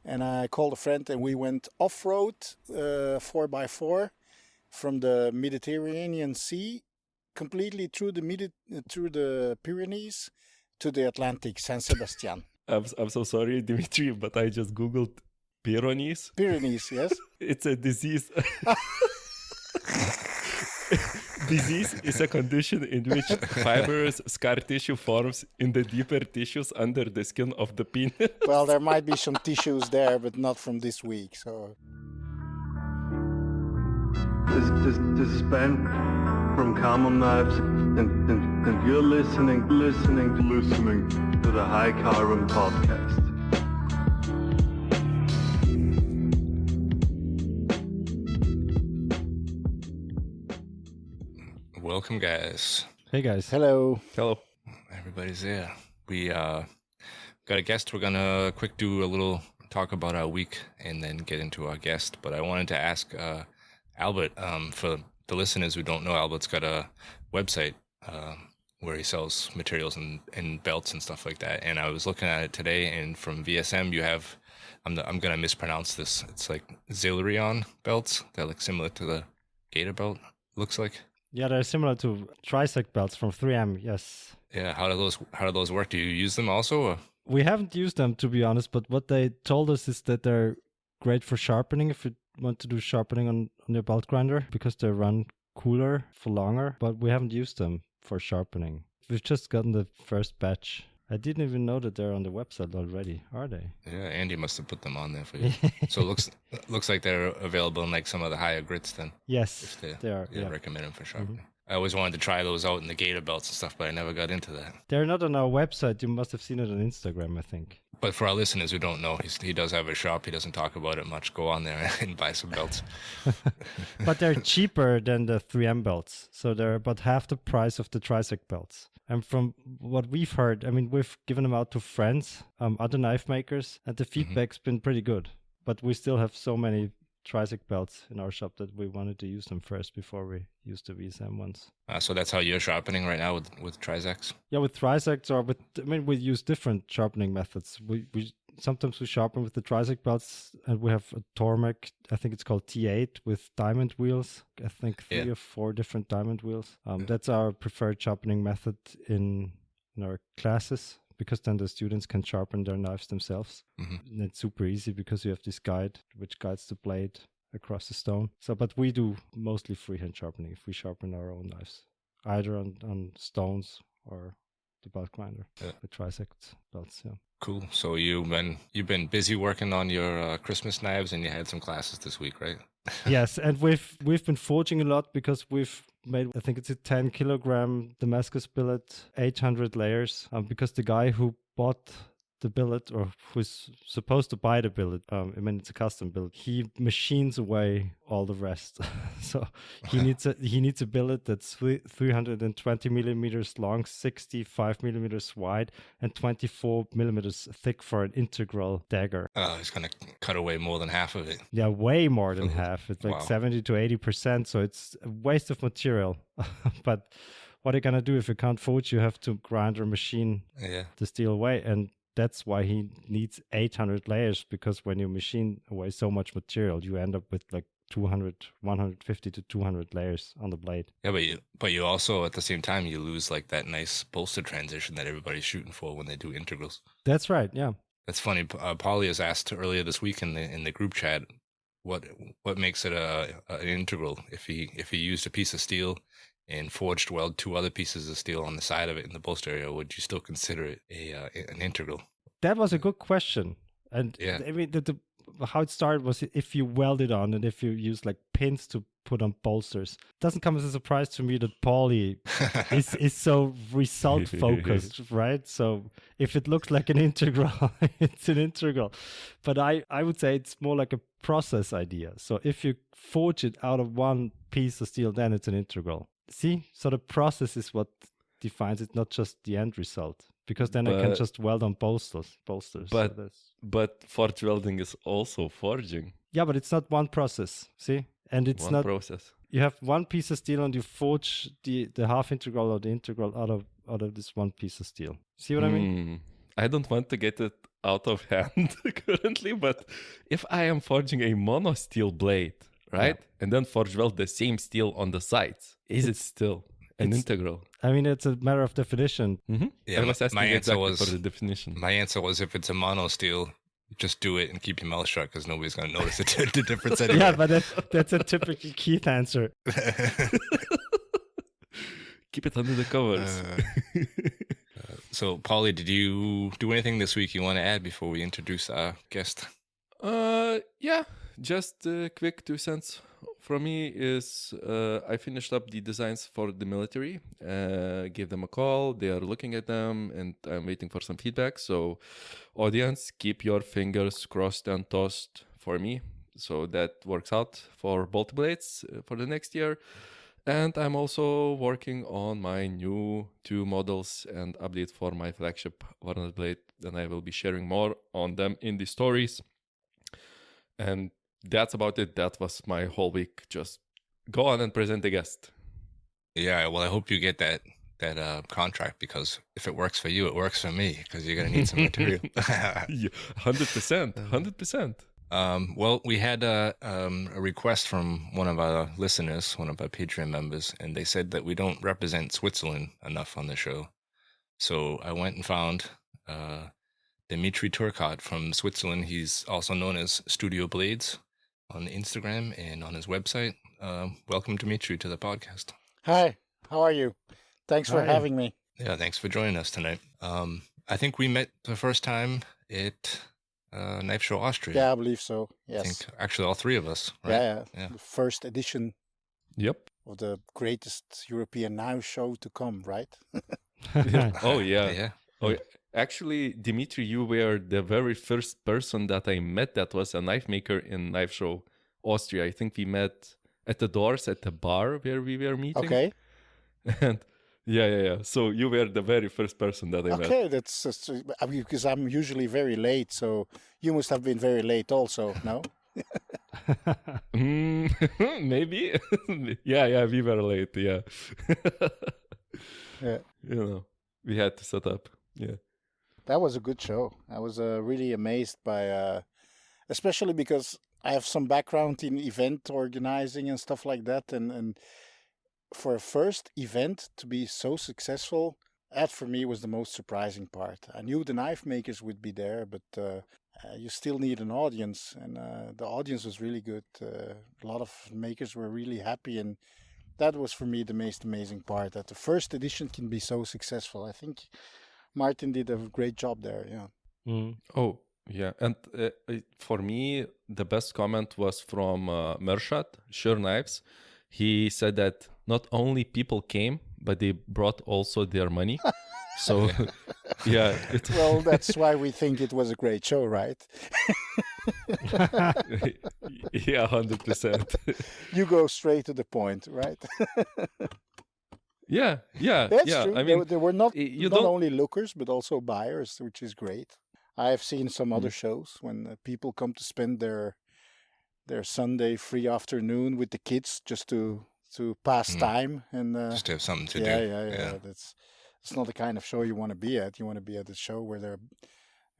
And I called a friend and we went off-road 4x4 from the Mediterranean Sea completely through the Pyrenees to the Atlantic, San Sebastian. I'm so sorry, Dimitri, but I just Googled Pyrenees. Pyrenees, yes. It's a disease. Disease is a condition in which fibrous scar tissue forms in the deeper tissues under the skin of the penis. Well, there might be some tissues there, but not from this week. So this is Ben from Common Knives, and you're listening to the High Carbon Podcast. Welcome, guys. Hey, guys. hello. Hello. Everybody's there. We got a guest. We're gonna quick do a little talk about our week and then get into our guest. But I wanted to ask Albert, for the listeners who don't know, Albert's got a website where he sells materials and belts and stuff like that. And I was looking at it today, and from VSM you have, I'm gonna mispronounce this. It's like Zilrion belts. They're like similar to the Gator belt. Looks like. Yeah, they're similar to Trisec belts from 3M, yes. Yeah, how do those work? Do you use them also? Or? We haven't used them, to be honest, but what they told us is that they're great for sharpening if you want to do sharpening on your belt grinder, because they run cooler for longer, but we haven't used them for sharpening. We've just gotten the first batch. I didn't even know that they're on the website already, are they? Yeah, Andy must have put them on there for you. So it looks like they're available in like some of the higher grits then. Yes, they are. Yeah, Yeah. recommend them for sharpening. I always wanted to try those out in the Gator belts and stuff, but I never got into that. They're not on our website. You must have seen it on Instagram, I think. But for our listeners who don't know, he does have a shop. He doesn't talk about it much. Go on there and buy some belts. But they're cheaper than the 3M belts. So they're about half the price of the Trisec belts. And from what we've heard, I mean, we've given them out to friends, other knife makers, and the feedback's been pretty good. But we still have so many Trisec belts in our shop that we wanted to use them first before we used the VSM ones. So that's how you're sharpening right now with Trisecs? Yeah, with Trisecs or with, I mean, we use different sharpening methods. We sometimes we sharpen with the Trisec belts, and we have a Tormek, I think it's called T8 with diamond wheels. I think 3 or 4 different diamond wheels. That's our preferred sharpening method in our classes, because then the students can sharpen their knives themselves. And it's super easy because you have this guide which guides the blade across the stone. So, but we do mostly freehand sharpening if we sharpen our own knives, either on stones or the belt grinder, the Trisec belts. Yeah. Cool. So you've been busy working on your Christmas knives, and you had some classes this week, right? Yes, and we've been forging a lot because we've made, I think it's a 10 kilogram Damascus billet, 800 layers, because the guy who bought the billet, or who's supposed to buy the billet, I mean, it's a custom billet, he machines away all the rest. So he needs a billet that's 320 millimeters long, 65 millimeters wide, and 24 millimeters thick for an integral dagger. Oh, he's going to cut away more than half of it. Yeah, way more than half. It's like 70 to 80%. So it's a waste of material. But what are you going to do if you can't forge? You have to grind or machine the steel away. And that's why he needs 800 layers, because when you machine away so much material, you end up with like 150 to 200 layers on the blade. Yeah, but you also, at the same time, you lose like that nice bolster transition that everybody's shooting for when they do integrals. That's right, yeah. That's funny. Paulie has asked earlier this week in the group chat what makes it an integral. If he used a piece of steel and forged weld 2 other pieces of steel on the side of it in the bolster area, would you still consider it an integral? That was a good question. And I mean, how it started was if you weld it on and if you use like pins to put on bolsters. It doesn't come as a surprise to me that Paulie is so result focused, right? So if it looks like an integral, it's an integral. But I would say it's more like a process idea. So if you forge it out of one piece of steel, then it's an integral. See? So the process is what defines it, not just the end result. Because then I can just weld on bolsters. But forge welding is also forging. Yeah, but it's not one process. See, and it's one not process. You have one piece of steel and you forge the half integral or the integral out of this one piece of steel. See what I mean? I don't want to get it out of hand currently, but if I am forging a mono steel blade, right, and then forge weld the same steel on the sides, is it still an integral? I mean, it's a matter of definition. Yeah, I was asking my answer exactly was for the definition. My answer was if it's a mono steel, just do it and keep your mouth shut because nobody's going to notice the difference anyway. Yeah, but that's a typical Keith answer. Keep it under the covers. So, Paulie, did you do anything this week you want to add before we introduce our guest? Yeah, just a quick 2 cents from me is I finished up the designs for the military, gave them a call, they are looking at them, and I'm waiting for some feedback. So audience, keep your fingers crossed and tossed for me, so that works out for bolt blades for the next year. And I'm also working on my new 2 models and update for my flagship Warner blade, and I will be sharing more on them in the stories. And that's about it. That was my whole week. Just go on and present the guest. Yeah, well, I hope you get that contract, because if it works for you, it works for me, because you're going to need some material. 100%. 100%. Well, we had a request from one of our listeners, one of our Patreon members, and they said that we don't represent Switzerland enough on the show. So I went and found Dimitri Turcott from Switzerland. He's also known as Studio Blades on Instagram and on his website. Welcome, Dimitri, to the podcast. Hi, how are you? Thanks for having me. Yeah, thanks for joining us tonight. I think we met the first time at Knife Show Austria. Yeah, I believe so. I Yes. think actually all 3 of us, right? Yeah. The first edition Yep. of the greatest European knife show to come, right? Oh, yeah. Yeah. Oh, actually, Dimitri, you were the very first person that I met that was a knife maker in Knife Show Austria. I think we met at the doors at the bar where we were meeting. Okay. And yeah. So you were the very first person that I met. Okay, that's I mean, because I'm usually very late, so you must have been very late also, no? Maybe. Yeah, we were late. Yeah. Yeah. You know, we had to set up. Yeah. That was a good show. I was really amazed by, especially because I have some background in event organizing and stuff like that, and for a first event to be so successful, that for me was the most surprising part. I knew the knife makers would be there, but you still need an audience, and the audience was really good. A lot of makers were really happy, and that was for me the most amazing part, that the first edition can be so successful. I think Martin did a great job there, yeah. Mm. Oh, yeah. And for me, the best comment was from Mershat, Sure Knives. He said that not only people came, but they brought also their money. So, yeah. Well, that's why we think it was a great show, right? Yeah, 100%. You go straight to the point, right? Yeah. That's true. I mean, there were not don't... only lookers, but also buyers, which is great. I have seen some other shows when people come to spend their Sunday free afternoon with the kids just to pass time and just to have something to do. Yeah. It's not the kind of show you want to be at. You want to be at a show where there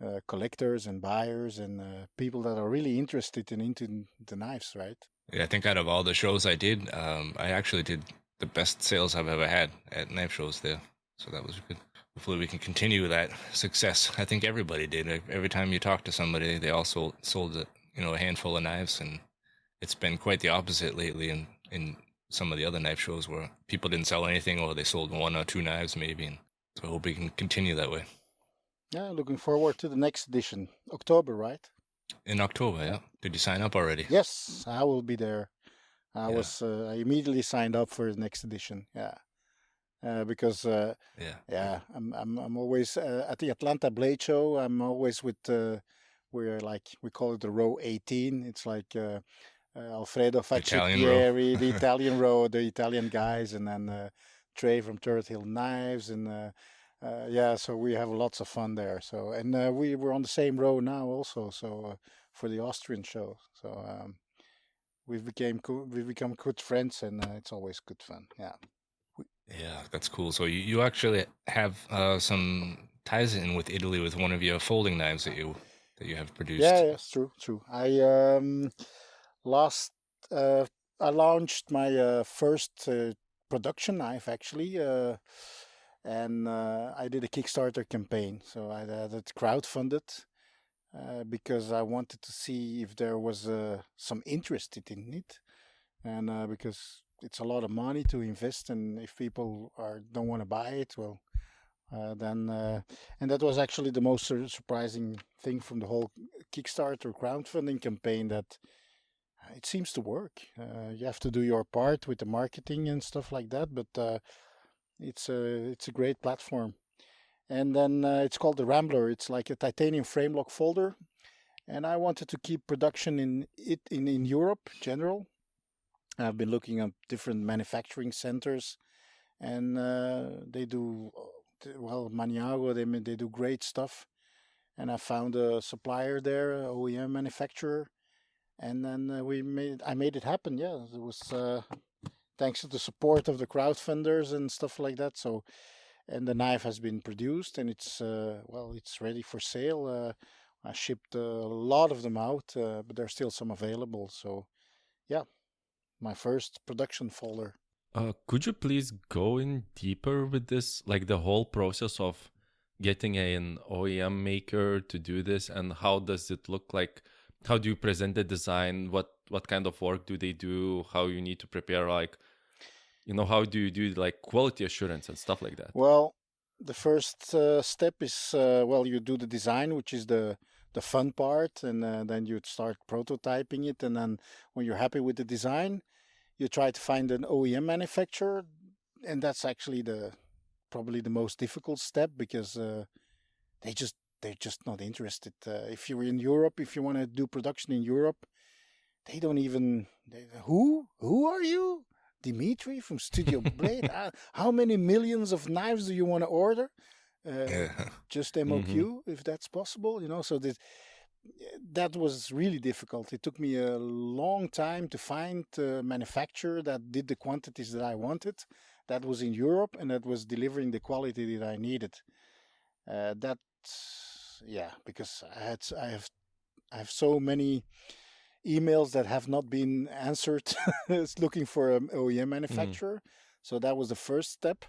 are collectors and buyers and people that are really interested into the knives, right? Yeah, I think out of all the shows I did, I actually did the best sales I've ever had at knife shows there. So that was good. Hopefully we can continue that success. I think everybody did. Every time you talk to somebody, they also sold a handful of knives, and it's been quite the opposite lately in some of the other knife shows where people didn't sell anything, or they sold 1 or 2 knives maybe. And so I hope we can continue that way. Yeah, looking forward to the next edition. October, right? In October, yeah. Did you sign up already? Yes, I will be there. I immediately signed up for the next edition. Yeah. Because I'm always at the Atlanta Blade Show. I'm always with we call it the row 18. It's like Alfredo Faccipieri, the Italian row, the Italian guys, and then Trey from Turret Hill Knives, and so we have lots of fun there. So and we were on the same row now also. So for the Austrian show, so we've become good friends, and it's always good fun. Yeah. Yeah, that's cool. So you actually have some ties in with Italy with one of your folding knives that you have produced. Yeah, it's true. I I launched my first production knife actually, and I did a Kickstarter campaign. So I had it crowdfunded because I wanted to see if there was some interest in it, and because it's a lot of money to invest, and if people don't want to buy it, well, then and that was actually the most surprising thing from the whole Kickstarter crowdfunding campaign, that it seems to work. You have to do your part with the marketing and stuff like that, but it's a great platform. And then it's called the Rambler. It's like a titanium frame lock folder, and I wanted to keep production in Europe in general. I've been looking at different manufacturing centers, and they do well. Maniago, they do great stuff, and I found a supplier there, a OEM manufacturer, and then I made it happen. Yeah, it was thanks to the support of the crowdfunders and stuff like that. So, and the knife has been produced, and it's it's ready for sale. I shipped a lot of them out, but there's still some available. So, yeah, my first production folder. Could you please go in deeper with this, like the whole process of getting an OEM maker to do this, and how does it look like? How do you present the design? What kind of work do they do? How you need to prepare, like, how do you do like quality assurance and stuff like that? Well, the first step is you do the design, which is the fun part, and then you start prototyping it, and then when you're happy with the design, you try to find an OEM manufacturer, and that's actually probably the most difficult step, because they're just not interested. If you're in Europe, if you want to do production in Europe, they don't even. Who are you? Dimitri from Studio Blade? How many millions of knives do you want to order? Just MOQ, if that's possible, So that was really difficult. It took me a long time to find a manufacturer that did the quantities that I wanted, that was in Europe, and that was delivering the quality that I needed. Because I have so many emails that have not been answered looking for an OEM manufacturer. So that was the first step.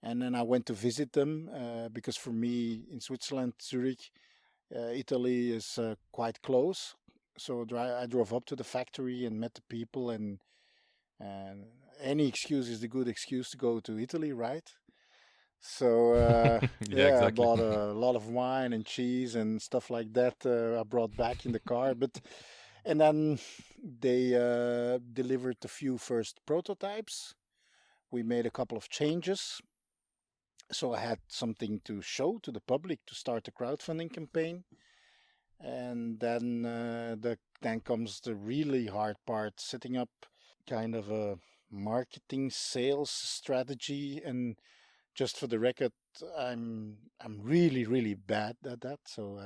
And then I went to visit them because for me in Switzerland, Zurich, Italy is quite close. So I drove up to the factory and met the people, and any excuse is a good excuse to go to Italy, right? So exactly. I bought a lot of wine and cheese and stuff like that. I brought back in the car, and then they delivered a few first prototypes. We made a couple of changes, so I had something to show to the public to start the crowdfunding campaign. And then comes the really hard part, setting up kind of a marketing sales strategy. And just for the record, I'm really, really bad at that. So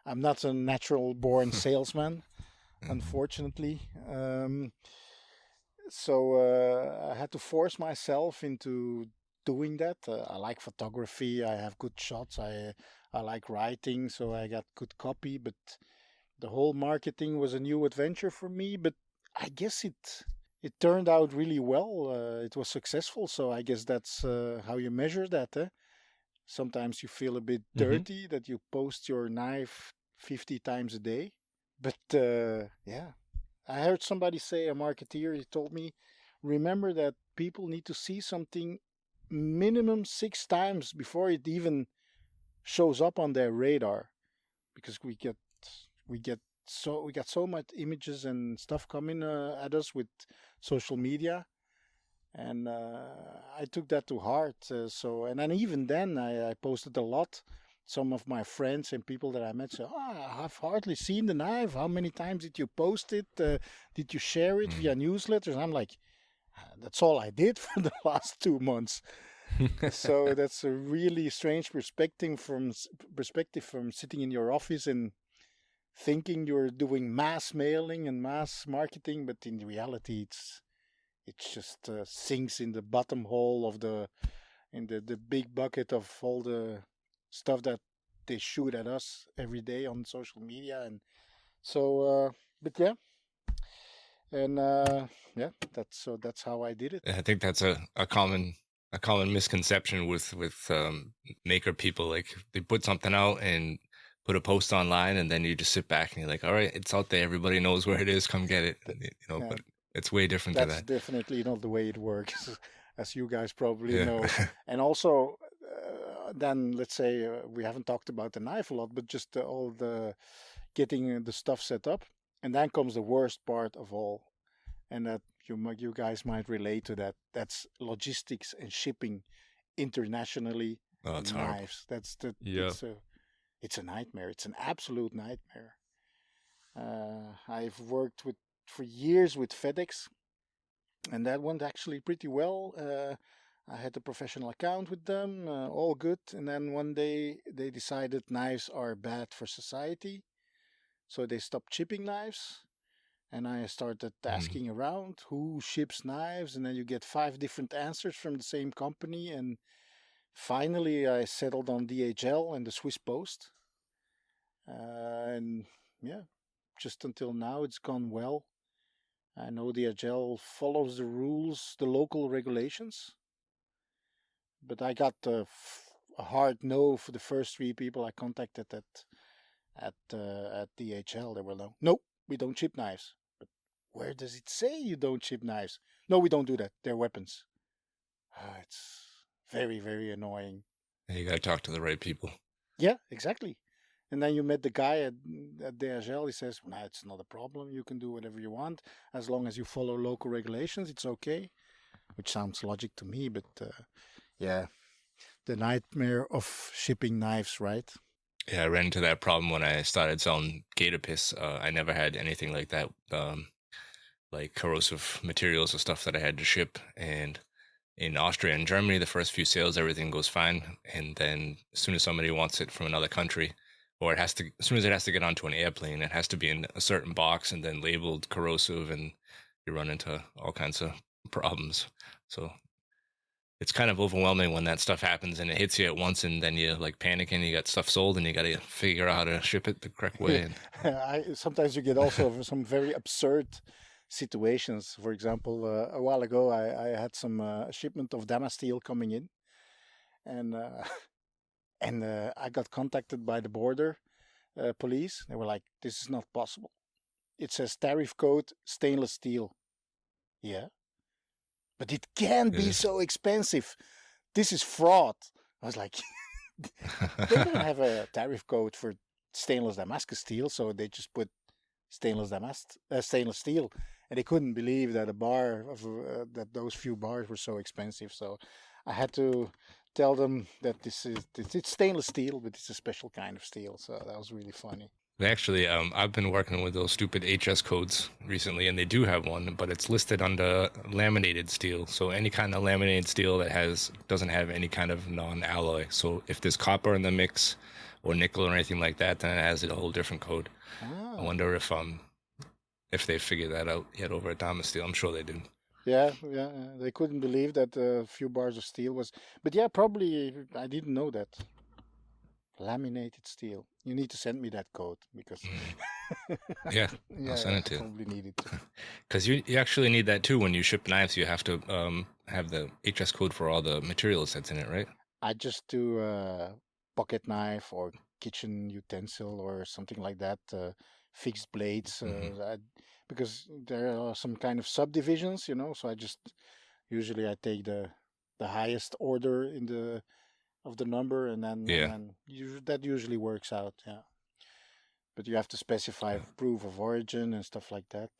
I'm not a natural born salesman, unfortunately. So I had to force myself into doing that. I like photography. I have good shots. I like writing, so I got good copy. But the whole marketing was a new adventure for me. But I guess it turned out really well. It was successful. So I guess that's how you measure that. Sometimes you feel a bit dirty that you post your knife 50 times a day. But yeah, I heard somebody say, a marketeer, he told me, remember that people need to see something minimum 6 times before it even shows up on their radar, because we got so much images and stuff coming at us with social media, and I took that to heart. And then even then I posted a lot. Some of my friends and people that I met say, I've hardly seen the knife. How many times did you post it? Did you share it via newsletters? And I'm like, that's all I did for the last 2 months. So that's a really strange perspective from sitting in your office and thinking you're doing mass mailing and mass marketing, but in reality it just sinks in the bottom hole of the big bucket of all the stuff that they shoot at us every day on social media, and so. But yeah, and yeah, that's how I did it. I think that's a common misconception with maker people. Like they put something out and put a post online, and then you just sit back and you're like, all right, it's out there, everybody knows where it is, come get it. Yeah. But it's way different That's to that. definitely not the way it works, as you guys probably Yeah. know. And also, then let's say we haven't talked about the knife a lot, but just all the getting the stuff set up, and then comes the worst part of all, and that you guys might relate to that. That's logistics and shipping internationally. Oh, it's hard. Knives. That's the Yeah. it's a nightmare. It's an absolute nightmare. I've worked for years with FedEx, and that went actually pretty well. I had a professional account with them, all good. And then one day they decided knives are bad for society, so they stopped shipping knives. And I started asking around who ships knives, and then you get 5 different answers from the same company. And finally, I settled on DHL and the Swiss Post. And yeah, just until now, it's gone well. I know DHL follows the rules, the local regulations. But I got a hard no for the first 3 people I contacted at DHL. They were like, "Nope, we don't ship knives." But where does it say you don't ship knives? No, we don't do that. They're weapons. It's very, very annoying. You got to talk to the right people. Yeah, exactly. And then you met the guy at DHL. He says, "Nah, it's not a problem. You can do whatever you want as long as you follow local regulations. It's okay," which sounds logic to me, but yeah, the nightmare of shipping knives, right? Yeah, I ran into that problem when I started selling gator piss. I never had anything like that, like corrosive materials or stuff that I had to ship. And in Austria and Germany, the first few sales, everything goes fine. And then as soon as somebody wants it from another country, or as soon as it has to get onto an airplane, it has to be in a certain box and then labeled corrosive, and you run into all kinds of problems. So it's kind of overwhelming when that stuff happens and it hits you at once, and then you like panicking. You got stuff sold, and you got to figure out how to ship it the correct way. Sometimes you get also some very absurd situations. For example, a while ago, I had some shipment of Damasteel coming in, and I got contacted by the border police. They were like, "This is not possible. It says tariff code stainless steel." Yeah. But it can't be so expensive. This is fraud. I was like, they don't have a tariff code for stainless Damascus steel, so they just put stainless steel, and they couldn't believe that a bar of that those few bars were so expensive. So I had to tell them that it's stainless steel, but it's a special kind of steel. So that was really funny. Actually, I've been working with those stupid HS codes recently, and they do have one, but it's listed under laminated steel. So any kind of laminated steel that doesn't have any kind of non-alloy. So if there's copper in the mix or nickel or anything like that, then it has a whole different code. I wonder if they figured that out yet over at Damasteel. I'm sure they did. Yeah, they couldn't believe that a few bars of steel was. But yeah, probably I didn't know that. Laminated steel. You need to send me that code because. Yeah, I'll send it to you. Probably need it. Because you actually need that too when you ship knives. You have to have the HS code for all the materials that's in it, right? I just do pocket knife or kitchen utensil or something like that. Fixed blades, because there are some kind of subdivisions, So I just usually I take the highest order of the number, and then that usually works out. Yeah, but you have to specify proof of origin and stuff like that.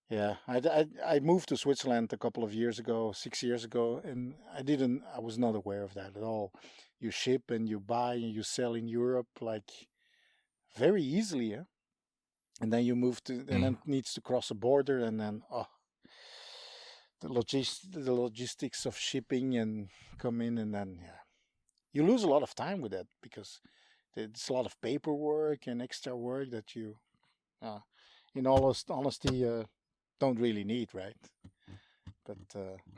Yeah, I moved to Switzerland a couple of years ago, 6 years ago, and I was not aware of that at all. You ship and you buy and you sell in Europe like very easily, yeah. And then you move to, and then it needs to cross a border, and then the logistics of shipping and come in, and then you lose a lot of time with that because it's a lot of paperwork and extra work that you, in all honesty, don't really need, right? But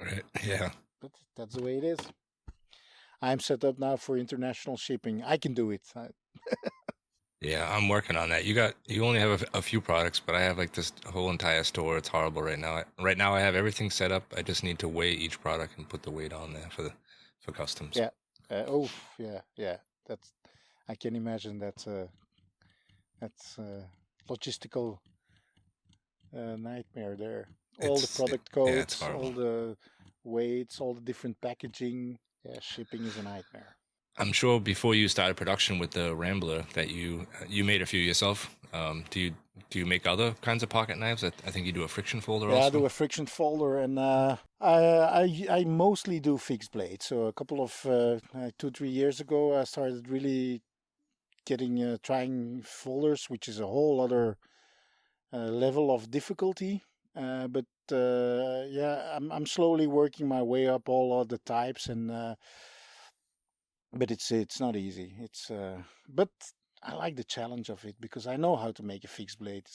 right, yeah. But that's the way it is. I'm set up now for international shipping. I can do it. Yeah, I'm working on that. You only have a few products, but I have like this whole entire store. It's horrible right now. Right now I have everything set up. I just need to weigh each product and put the weight on there for customs. Yeah. Yeah. I can imagine that's logistical nightmare there. All the product codes, horrible. all the weights, all the different packaging. Yeah, shipping is a nightmare. I'm sure before you started production with the Rambler that you made a few yourself. Do you make other kinds of pocket knives? I think you do a friction folder also. Yeah, I do a friction folder, and I mostly do fixed blades. So a couple of 2-3 years ago, I started really trying folders, which is a whole other level of difficulty. But I'm slowly working my way up all other types, and but it's not easy. But I like the challenge of it because I know how to make a fixed blade.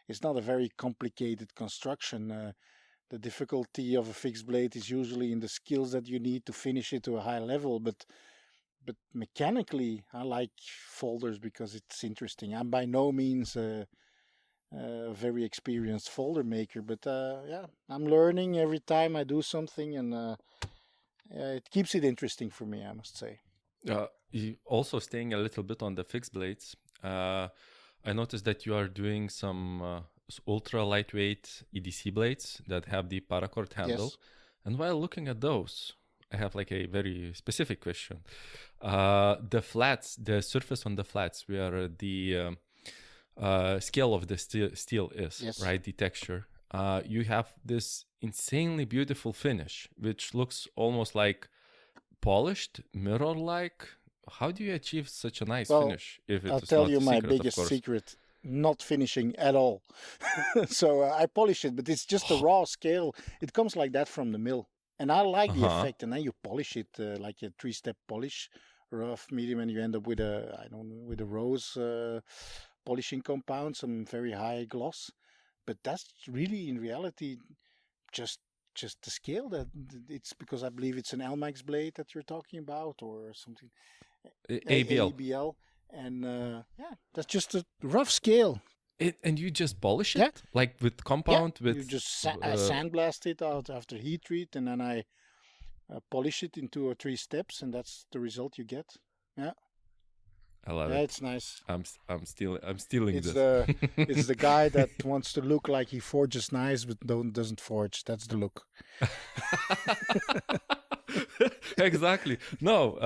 It's not a very complicated construction. The difficulty of a fixed blade is usually in the skills that you need to finish it to a high level. But mechanically, I like folders because it's interesting. I'm by no means a very experienced folder maker, but I'm learning every time I do something, and it keeps it interesting for me, I must say. You also staying a little bit on the fixed blades. I noticed that you are doing some ultra lightweight EDC blades that have the paracord handle. Yes. And while looking at those, I have like a very specific question. The flats, the surface on the flats, where the scale of the steel is, Yes. right? The texture. You have this insanely beautiful finish, which looks almost like polished, mirror-like. How do you achieve such a nice finish? If I'll it's tell not you a my secret, biggest of course. secret: not finishing at all. So I polish it, but it's just a raw scale. It comes like that from the mill, and I like the effect. And then you polish it like a 3-step polish, rough, medium, and you end up with a rose polishing compound, some very high gloss. But that's really, in reality, just the scale. That it's because I believe it's an LMAX blade that you're talking about, or something. ABL. ABL, and that's just a rough scale. And you just polish it, Yeah. like with compound. You just sandblast it out after heat treat, and then I polish it in 2 or 3 steps, and that's the result you get. Yeah. I love Yeah, it. it's nice. I'm stealing It's this. it's the guy that wants to look like he forges knives but doesn't forge. That's the look. Exactly. No,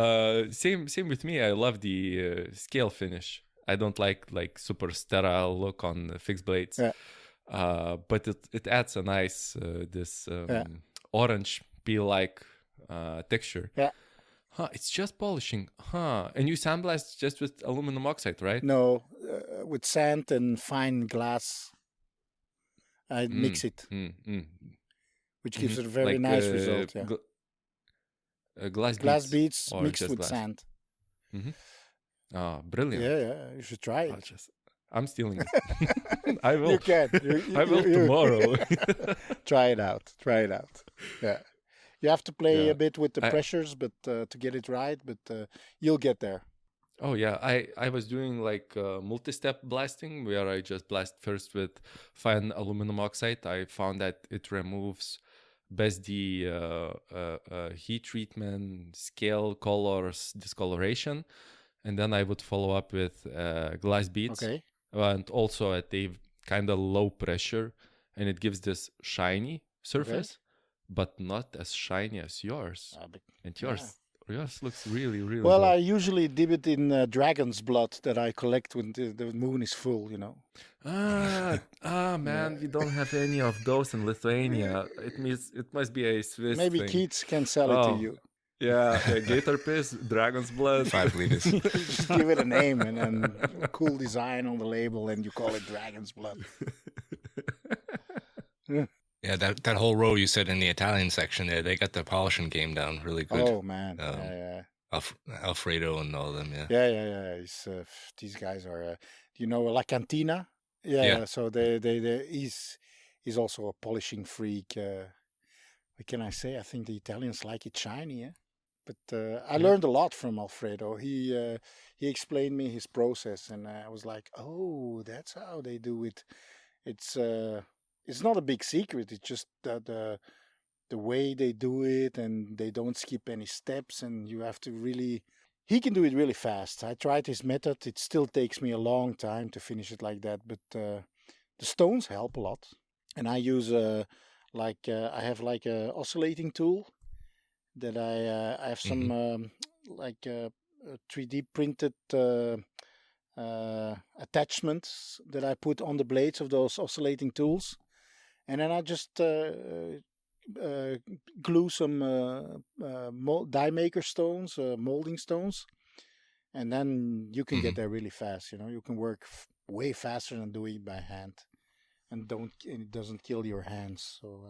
same with me. I love the scale finish. I don't like super sterile look on the fixed blades. Yeah. But it adds a nice this orange peel-like texture. Yeah. Huh, it's just polishing. Huh. And you sandblast just with aluminum oxide, right? No, with sand and fine glass. I mix it, which gives it a very nice result. Yeah. Glass beads beads mixed with sand. Oh, brilliant. Yeah, you should try it. I'm stealing it. I will. You can. I will tomorrow. Try it out. Yeah. You have to play a bit with the pressures, but to get it right. But you'll get there. Oh yeah, I was doing like multi-step blasting, where I just blast first with fine aluminum oxide. I found that it removes best the heat treatment, scale, colors, discoloration, and then I would follow up with glass beads, and also at a kind of low pressure, and it gives this shiny surface. But not as shiny as yours. And yours looks really, really well. good. I usually dip it in dragon's blood that I collect when the moon is full, you know. Man, we don't have any of those in Lithuania. It must be a Swiss Maybe thing. Keats can sell it to you. Yeah, gator piss, dragon's blood. 5 liters. Just give it a name and then a cool design on the label, and you call it dragon's blood. Yeah, that whole row you said in the Italian section there, they got the polishing game down really good. Oh man, Alfredo and all of them, yeah. These guys are, La Cantina. Yeah. So he's also a polishing freak. What can I say? I think the Italians like it shiny. Yeah. But I learned a lot from Alfredo. He explained me his process, and I was like, oh, that's how they do it. It's not a big secret. It's just that the way they do it, and they don't skip any steps, and you have to really. He can do it really fast. I tried his method. It still takes me a long time to finish it like that, but the stones help a lot. And I use I have like a oscillating tool that I have some 3D printed attachments that I put on the blades of those oscillating tools, and then I just glue some die maker stones, molding stones, and then you can get there really fast. You can work way faster than doing it by hand, and it doesn't kill your hands. So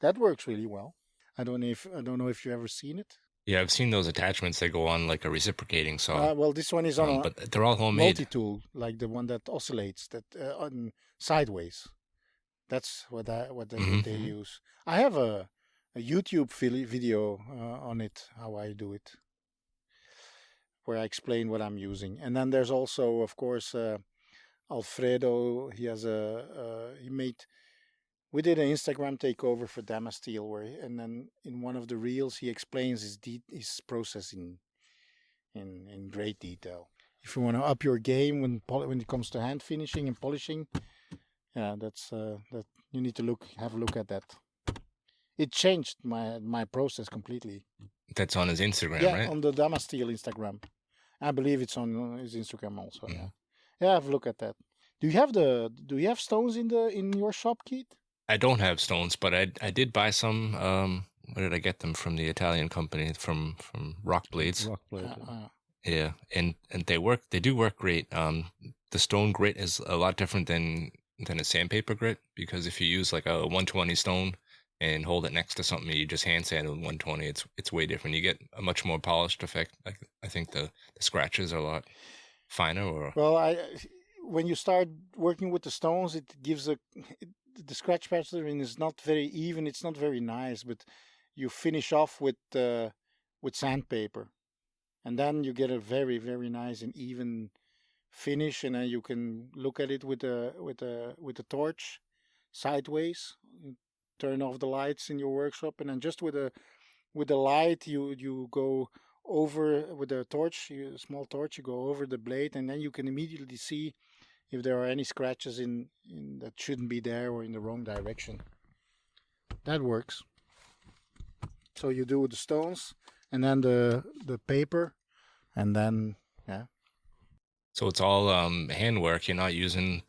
that works really well. I don't know if you've ever seen it. Yeah, I've seen those attachments that go on like a reciprocating saw. Well, this one is on but they're all homemade. Multi-tool, like the one that oscillates on sideways. That's what they use. I have a YouTube video on it, how I do it, where I explain what I'm using. And then there's also, of course, Alfredo. He has we did an Instagram takeover for Damasteel, and then in one of the reels he explains his process in great detail. If you want to up your game when it comes to hand finishing and polishing, yeah, that's that you need to have a look at that. It changed my process completely. That's on his Instagram, yeah, right? On the Damasteel Instagram. I believe it's on his Instagram also. Yeah, have a look at that. Do you have stones in your shop, Keith? I don't have stones, but I did buy some. Where did I get them from? The Italian company from Rock Blades. Rock Blade. Yeah, and they do work great. The stone grit is a lot different than a sandpaper grit, because if you use like a 120 stone and hold it next to something you just hand sand with 120, it's way different. You get a much more polished effect. I think the scratches are a lot finer. Well, when you start working with the stones, it gives the scratch pattern is not very even. It's not very nice, but you finish off with sandpaper, and then you get a very, very nice and even finish, and then you can look at it with a torch sideways, turn off the lights in your workshop, and then just with the light you go over with a torch, a small torch, you go over the blade, and then you can immediately see if there are any scratches in that shouldn't be there or in the wrong direction. That works. So you do the stones and then the paper, and then So it's all handwork. You're not using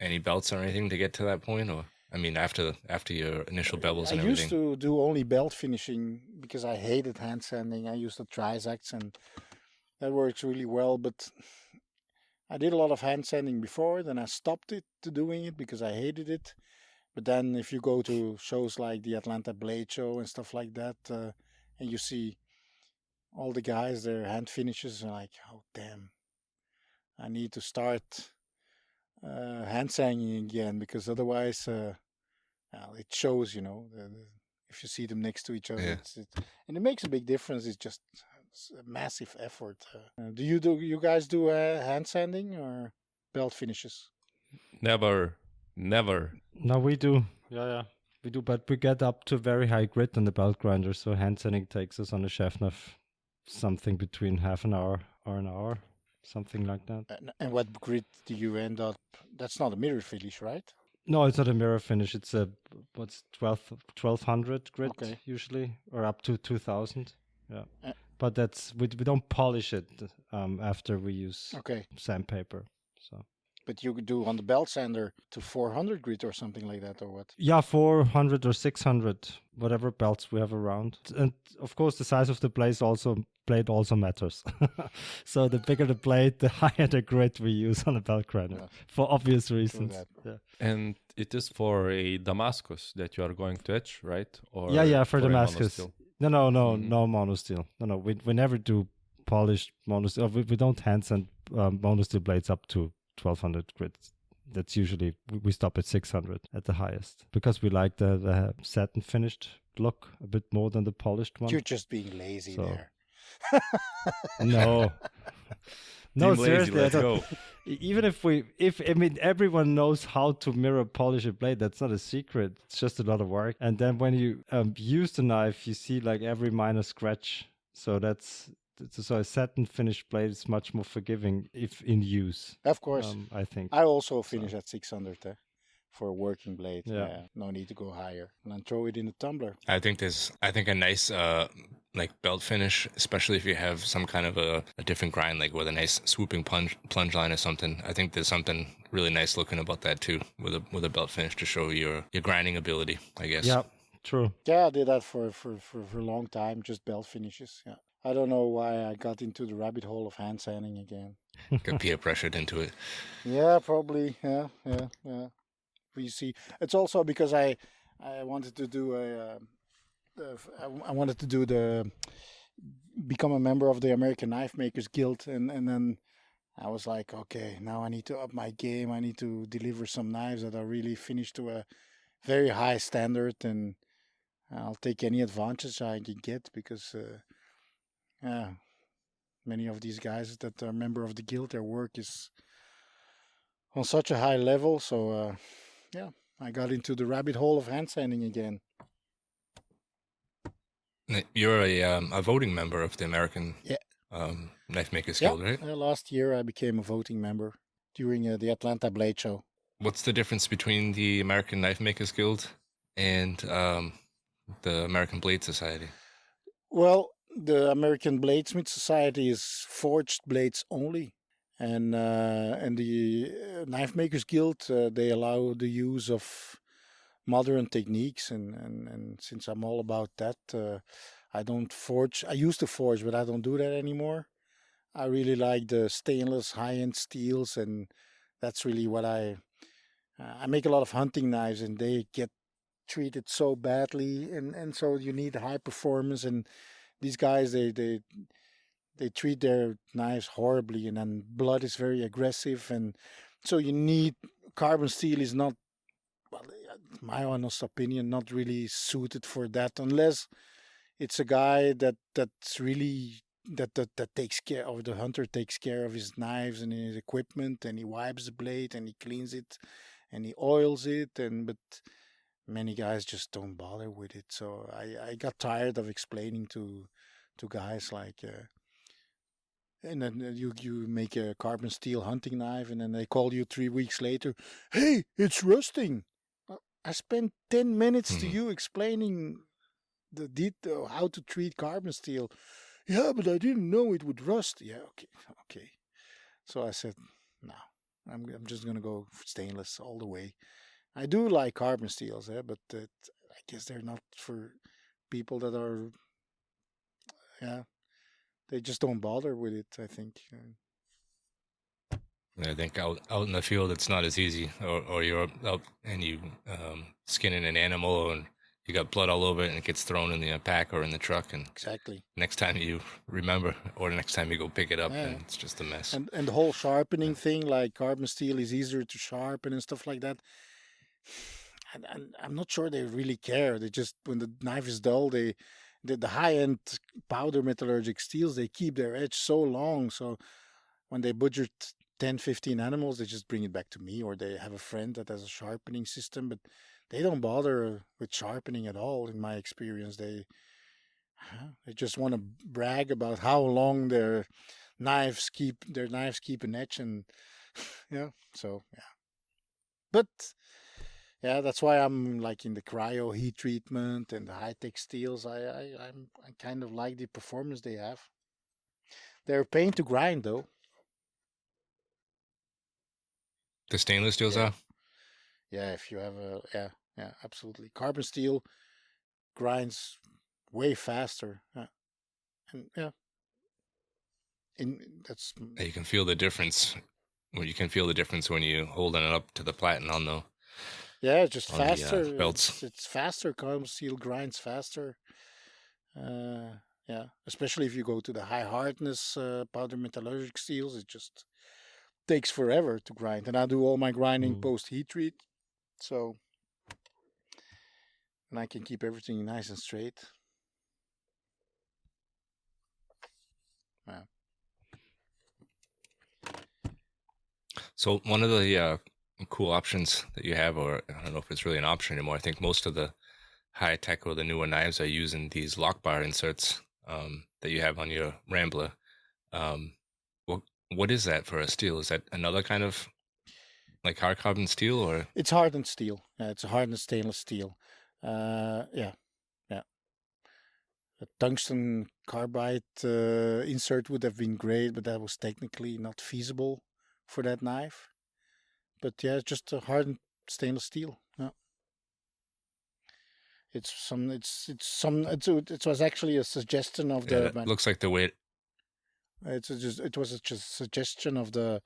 any belts or anything to get to that point, or I mean, after your initial bevels and everything. I used to do only belt finishing because I hated hand sanding. I used the Trisacts, and that works really well. But I did a lot of hand sanding before. Then I stopped doing it because I hated it. But then if you go to shows like the Atlanta Blade Show and stuff like that, and you see all the guys, their hand finishes, are like, oh damn, I need to start hand sanding again, because otherwise it shows, if you see them next to each other. Yeah. And it makes a big difference. It's a massive effort. Do you guys do hand sanding or belt finishes? Never. No, we do. Yeah. We do, but we get up to very high grit on the belt grinder, so hand sanding takes us on a Chefneuf something between half an hour or an hour, something like that. And what grit do you end up? That's not a mirror finish, right? No, it's not a mirror finish. It's a 1200 grit usually, or up to 2000. Yeah. But that's we don't polish it after we use sandpaper. So. But you could do on the belt sander to 400 grit or something like that, or what? Yeah, 400 or 600, whatever belts we have around. And of course, the size of the blade also matters. So the bigger the blade, the higher the grit we use on a belt grinder, for obvious reasons. Yeah. And it is for a Damascus that you are going to etch, right? Or yeah, for Damascus. No, monosteel. No, we never do polished monosteel. We don't hand sand monosteel blades up to 1200 grit. That's usually, we stop at 600 at the highest, because we like the satin finished look a bit more than the polished one. You're just being lazy So- there. No. No, Team lazy, seriously, let's go. even if everyone knows how to mirror polish a blade, that's not a secret. It's just a lot of work. And then when you use the knife, you see like every minor scratch. So so a satin finished blade is much more forgiving if in use. Of course. I think. I also finish at 600 for a working blade. Yeah. No need to go higher. And then throw it in the tumbler. I think a nice like belt finish, especially if you have some kind of a different grind, like with a nice swooping plunge line or something. I think there's something really nice looking about that too, with a belt finish to show your grinding ability, I guess. Yeah, true. Yeah, I did that for a long time, just belt finishes. Yeah. I don't know why I got into the rabbit hole of hand sanding again. Got peer pressured into it. Yeah, probably. Yeah. You see, it's also because I wanted to do become a member of the American Knife Makers Guild, and then I was like, okay, now I need to up my game. I need to deliver some knives that are really finished to a very high standard, and I'll take any advantage I can get because, many of these guys that are member of the guild, their work is on such a high level. So, I got into the rabbit hole of hand sanding again. You're a voting member of the American Knife Makers Guild, right? Last year I became a voting member during the Atlanta Blade Show. What's the difference between the American Knife Makers Guild and the American Blade Society? Well, the American Bladesmith Society is forged blades only, and the Knife Makers Guild they allow the use of modern techniques, and since I'm all about that, I don't forge. I used to forge, but I don't do that anymore. I really like the stainless high-end steels, and that's really what I make a lot of hunting knives, and they get treated so badly, and so you need high performance, and these guys they treat their knives horribly, and then blood is very aggressive, and so you need carbon steel is not, well, my honest opinion, not really suited for that, unless it's a guy that's really that takes care of, the hunter takes care of his knives and his equipment, and he wipes the blade and he cleans it and he oils it, but many guys just don't bother with it. So I got tired of explaining to guys like, and then you make a carbon steel hunting knife, and then they call you 3 weeks later, hey, it's rusting. I spent 10 minutes to you explaining the detail, how to treat carbon steel. Yeah, but I didn't know it would rust. Yeah, okay. So I said, no, I'm just gonna go stainless all the way. I do like carbon steels, but I guess they're not for people that are, they just don't bother with it, I think. I think out in the field it's not as easy, or you're out and you skinning an animal and you got blood all over it and it gets thrown in the pack or in the truck, and Exactly. next time you remember, or the next time you go pick it up, and it's just a mess. And the whole sharpening thing, like carbon steel is easier to sharpen and stuff like that. And I'm not sure they really care. They just, when the knife is dull, the high-end powder metallurgic steels, they keep their edge so long. So when they butcher 10, 15 animals, they just bring it back to me, or they have a friend that has a sharpening system, but they don't bother with sharpening at all, in my experience. They just want to brag about how long their knives keep an edge, and But that's why I'm like in the cryo heat treatment and the high-tech steels. I kind of like the performance they have. They're a pain to grind, though. The stainless steels are? Yeah, if you have absolutely. Carbon steel grinds way faster. You can feel the difference. Well, you can feel the difference when you holding it up to the platen on the. Yeah, it's just faster. Belts. It's faster. Carbon steel grinds faster. Especially if you go to the high hardness powder metallurgic steels, it just takes forever to grind. And I do all my grinding post heat treat. So and I can keep everything nice and straight. Yeah. So one of the cool options that you have, or I don't know if it's really an option anymore, I think most of the high tech or the newer knives are using these lock bar inserts that you have on your Rambler. What is that for a steel? Is that another kind of like hard carbon steel, or? It's hardened steel. Yeah, it's a hardened stainless steel. Yeah. A tungsten carbide insert would have been great, but that was technically not feasible for that knife. But yeah, it's just a hardened stainless steel. Yeah. It was actually a suggestion of the. That looks like the way. It was a suggestion of the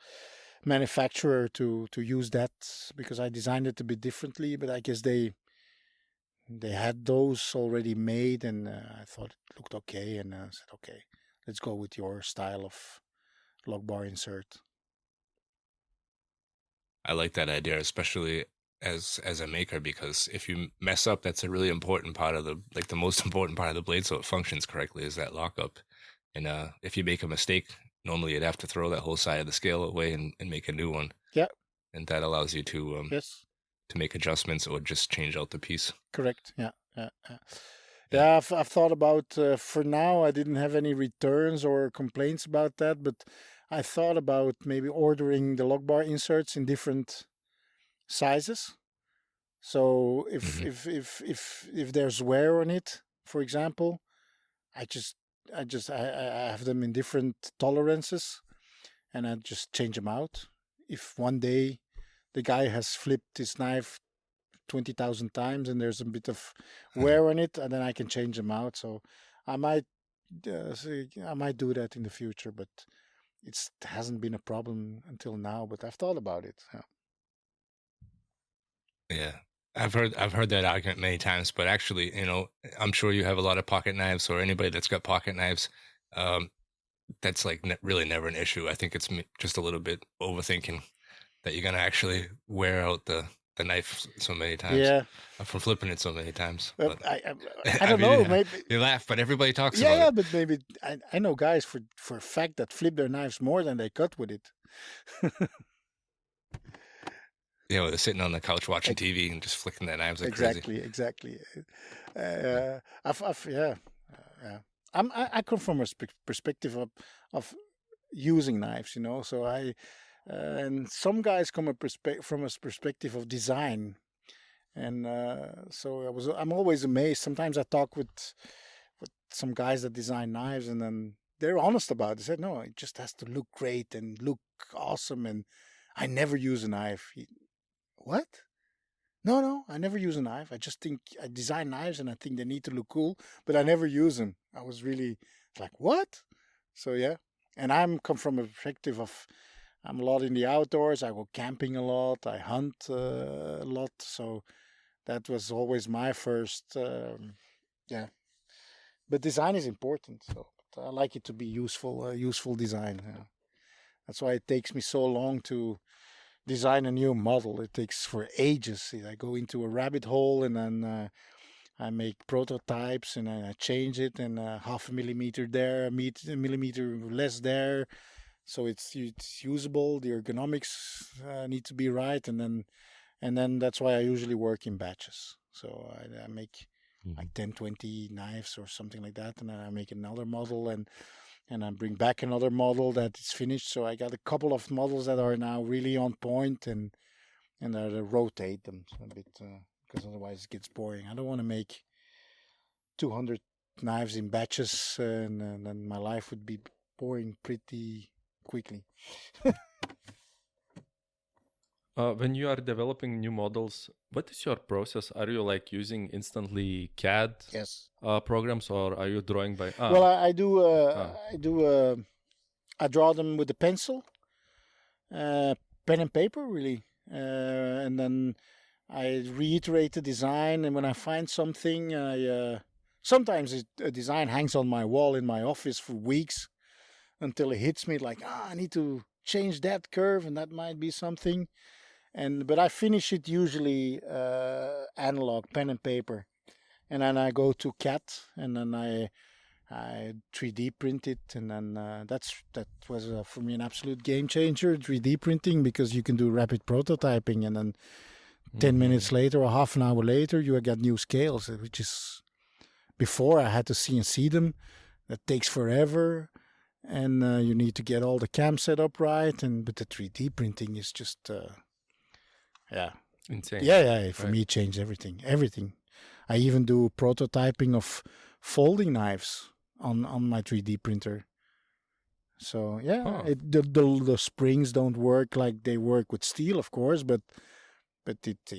manufacturer to use that, because I designed it a bit differently. But I guess they had those already made, and I thought it looked okay, and I said, okay, let's go with your style of lock bar insert. I like that idea, especially as a maker, because if you mess up, that's a really important part of the most important part of the blade, so it functions correctly, is that lockup. And if you make a mistake, normally you'd have to throw that whole side of the scale away and make a new one. Yeah. And that allows you to yes, to make adjustments or just change out the piece. Correct. Yeah. I've thought about. For now, I didn't have any returns or complaints about that, but I thought about maybe ordering the lock bar inserts in different sizes. So if there's wear on it, for example, I have them in different tolerances, and I just change them out. If one day the guy has flipped his knife 20,000 times and there's a bit of wear on it, and then I can change them out. So I might do that in the future, but it hasn't been a problem until now. But I've thought about it. Yeah. I've heard that argument many times, but actually, I'm sure you have a lot of pocket knives, or anybody that's got pocket knives. That's like really never an issue. I think it's just a little bit overthinking that you're gonna actually wear out the knife so many times. Yeah. From flipping it so many times. But I don't know. Maybe you laugh, but everybody talks about it. Yeah, but maybe I know guys for a fact that flip their knives more than they cut with it. Yeah, they're sitting on the couch watching TV and just flicking their knives like crazy. Exactly. I come from a perspective of using knives, So and some guys come from a perspective of design, and so I'm always amazed. Sometimes I talk with some guys that design knives, and then they're honest about it. They said, no, it just has to look great and look awesome, and I never use a knife. What? No, I never use a knife. I just think I design knives and I think they need to look cool, but I never use them. I was really like, what? So yeah, and I'm come from a perspective of I'm a lot in the outdoors. I go camping a lot. I hunt a lot. So that was always my first, But design is important. So I like it to be useful design. Yeah. That's why it takes me so long to design a new model. It takes for ages. I go into a rabbit hole, and then I make prototypes, and I change it, and half a millimeter there, a millimeter less there, so it's usable. The ergonomics need to be right, and then that's why I usually work in batches. So I make like 10, 20 knives or something like that, and then I make another model, and I bring back another model that is finished. So I got a couple of models that are now really on point, and I rotate them a bit because otherwise it gets boring. I don't want to make 200 knives in batches, and then my life would be boring pretty quickly. When you are developing new models, what is your process? Are you like using instantly CAD programs, or are you drawing by? Well, I draw them with a pencil, pen and paper, really, and then I reiterate the design. And when I find something, sometimes a design hangs on my wall in my office for weeks until it hits me like, I need to change that curve, and that might be something. But I finish it usually analog, pen and paper, and then I go to CAD, and then I 3D print it, and then that was for me an absolute game changer, 3D printing, because you can do rapid prototyping, and then 10 minutes later or half an hour later you got new scales, which is, before I had to CNC them. That takes forever, and you need to get all the cam set up right, but the 3D printing is just insane. Yeah, for me it changed everything. I even do prototyping of folding knives on my 3D printer. So the springs don't work like they work with steel, of course, but it's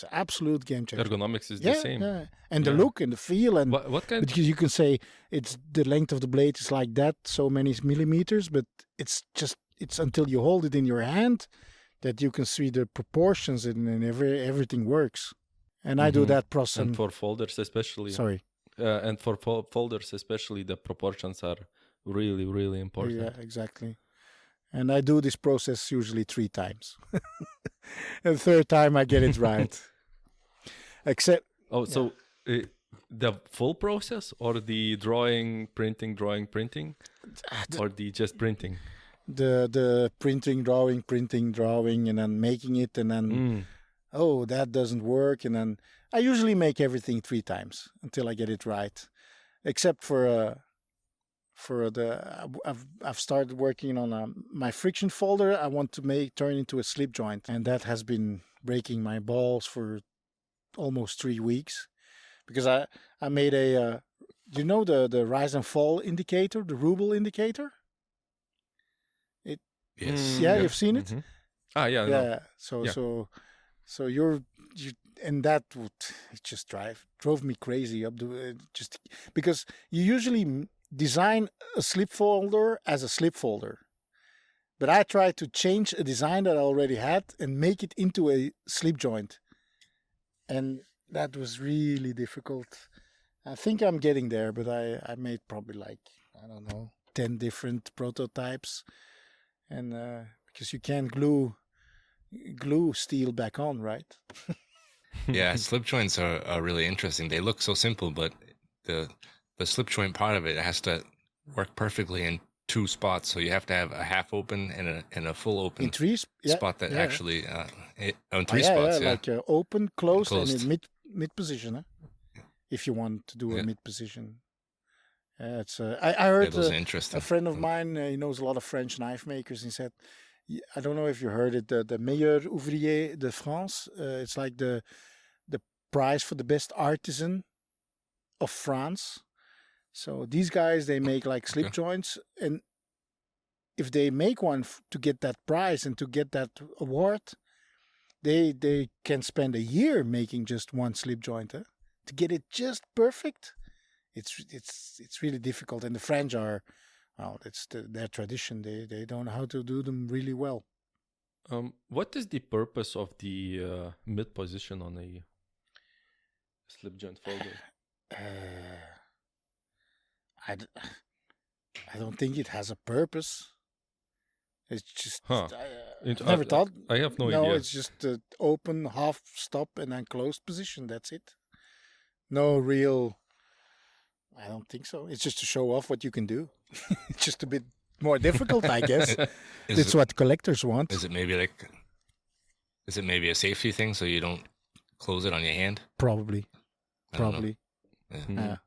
an absolute game changer. Ergonomics is the same. Yeah, and the look and the feel, and what kind? Because you can say it's the length of the blade is like that, so many millimeters, but it's until you hold it in your hand that you can see the proportions, and everything works. And I do that process. And for folders especially. Sorry. And for folders especially, the proportions are really, really important. Yeah, exactly. And I do this process usually 3 times. And the third time I get it right. Except... So the full process, or the drawing, printing, or the just printing? The printing, drawing, and then making it, and then... that doesn't work, and then I usually make everything 3 times until I get it right, except for I've started working on my friction folder. I want to turn into a slip joint, and that has been breaking my balls for almost 3 weeks, because I made a do you know the rise and fall indicator, the ruble indicator? Yes. You've seen it. No. So you and that it just drove me crazy just because you usually design a slip folder as a slip folder, but I tried to change a design that I already had and make it into a slip joint, and that was really difficult. I think I'm getting there, but I made probably 10 different prototypes, and because you can't glue steel back on, right? Yeah, slip joints are really interesting. They look so simple, but the slip joint part of it has to work perfectly in 2 spots. So you have to have a half open and a full open in 3 spot that actually on 3 spots. Like open, closed, and in mid position. If you want to do a mid position. It's I heard those are interesting. A friend of mine, he knows a lot of French knife makers. He said, I don't know if you heard it, the meilleur ouvrier de France. It's like the prize for the best artisan of France. So these guys, they make like slip joints, and if they make one to get that prize and to get that award, they can spend a year making just one slip joint to get it just perfect. It's really difficult, and the French are. Well, it's their tradition. They don't know how to do them really well. What is the purpose of the mid position on a slip joint folder? I don't think it has a purpose. It's just I never thought. I have no idea. No, it's just open, half stop, and then closed position. That's it. No real. I don't think so. It's just to show off what you can do. It's just a bit more difficult, I guess. It's what collectors want. Is it maybe a safety thing so you don't close it on your hand? Probably. Yeah.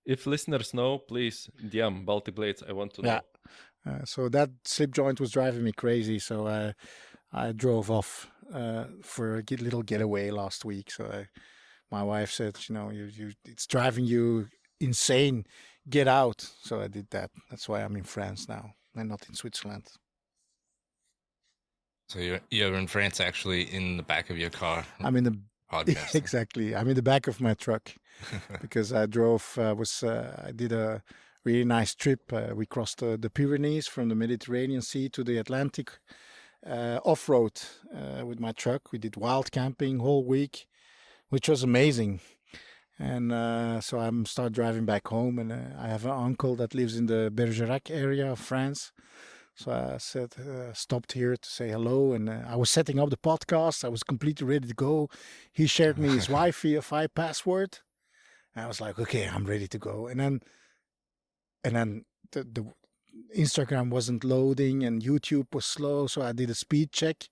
If listeners know, please DM Baltic Blades. I want to know. So that slip joint was driving me crazy. So I drove off for a little getaway last week. So my wife said, it's driving you insane, get out. So I did that. That's why I'm in France now and not in Switzerland. So you're in France, actually, in the back of your car. I'm in the podcast. Exactly. I'm in the back of my truck because I drove. I did a really nice trip. We crossed the Pyrenees from the Mediterranean Sea to the Atlantic off-road with my truck. We did wild camping whole week, which was amazing. And so I'm start driving back home, and I have an uncle that lives in the Bergerac area of France. So I said, stopped here to say hello, and I was setting up the podcast. I was completely ready to go. He shared me his Wi-Fi password. And I was like, okay, I'm ready to go. And then the Instagram wasn't loading and YouTube was slow, so I did a speed check,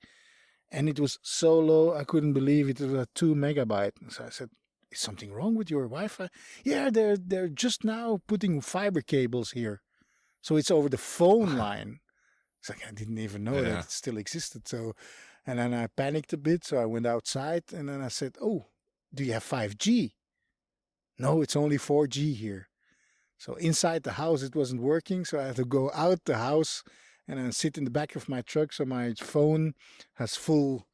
and it was so low I couldn't believe it. It was 2 megabytes. So I said, "Is something wrong with your Wi-Fi?" Yeah, they're just now putting fiber cables here, so it's over the phone line. It's like I didn't even know that it still existed. So, and then I panicked a bit, so I went outside, and then I said, "Oh, do you have 5G?" No, it's only 4G here. So inside the house it wasn't working, so I had to go out the house and then sit in the back of my truck, so my phone has full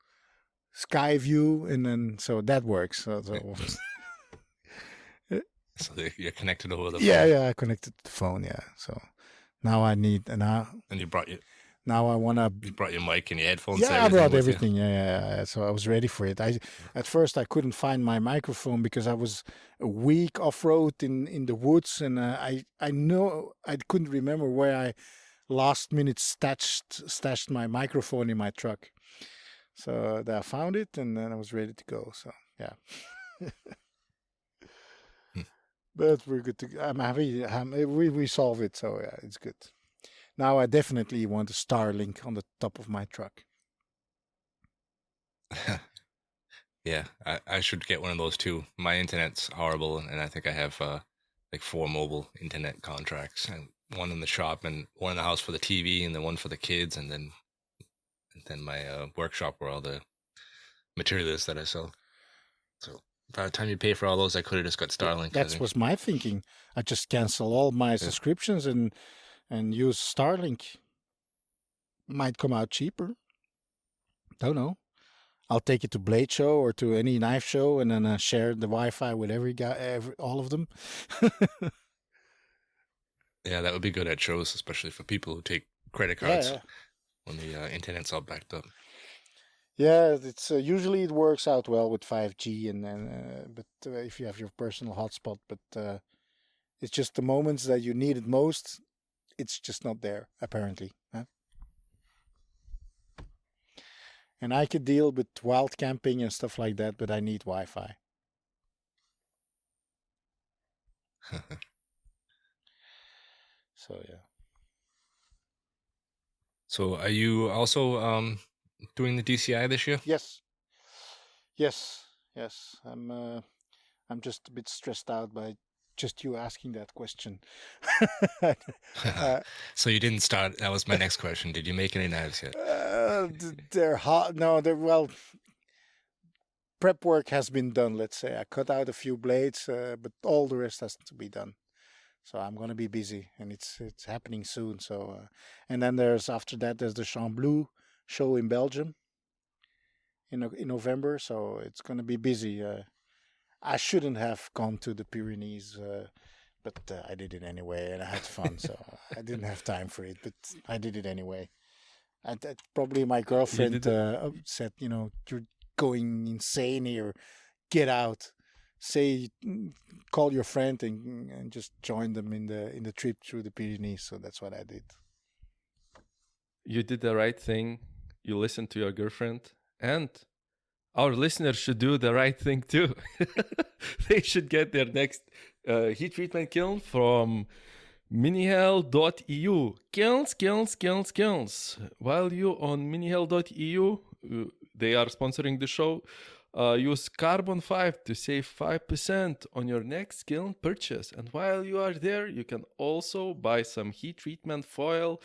sky view, and then so that works. So you're connected over the phone. Yeah, I connected to the phone. Yeah, so now I need and you brought your. Now I want to. You brought your mic and your headphones. Yeah, I brought everything. Yeah. So I was ready for it. At first I couldn't find my microphone because I was a week off road in the woods, and I know I couldn't remember where I last minute stashed my microphone in my truck. So I found it, and then I was ready to go. So yeah. But we're good to. I'm happy. We solve it. So yeah, it's good. Now I definitely want a Starlink on the top of my truck. Yeah, I should get one of those too. My internet's horrible, and I think I have like 4 mobile internet contracts, and one in the shop, and one in the house for the TV, and then one for the kids, and then my workshop where all the material is that I sell. So by the time you pay for all those, I could have just got Starlink. That was my thinking. I just cancel all my subscriptions and use Starlink. Might come out cheaper. Don't know. I'll take it to Blade Show or to any knife show, and then share the Wi-Fi with every guy, all of them. Yeah, that would be good at shows, especially for people who take credit cards when the internet's all backed up. Yeah, it's usually it works out well with 5G, and then but if you have your personal hotspot, but it's just the moments that you need it most. It's just not there, apparently. Huh? And I could deal with wild camping and stuff like that, but I need Wi-Fi. So, yeah. So are you also doing the DCI this year? Yes. I'm just a bit stressed out by just you asking that question. So you didn't start. That was my next question. Did you make any knives yet? They're hot. No, well. Prep work has been done. Let's say I cut out a few blades, but all the rest has to be done. So I'm gonna be busy, and it's happening soon. So and then after that there's the Chamblou show in Belgium in November. So it's gonna be busy. I shouldn't have gone to the Pyrenees, but I did it anyway, and I had fun. So I didn't have time for it, but I did it anyway. Probably my girlfriend said, you're going insane here. Get out. Call your friend and just join them in the trip through the Pyrenees. So that's what I did. You did the right thing. You listened to your girlfriend, and our listeners should do the right thing too. They should get their next heat treatment kiln from minihell.eu. Kilns. While you on minihell.eu, they are sponsoring the show. Use Carbon 5 to save 5% on your next kiln purchase. And while you are there, you can also buy some heat treatment foil,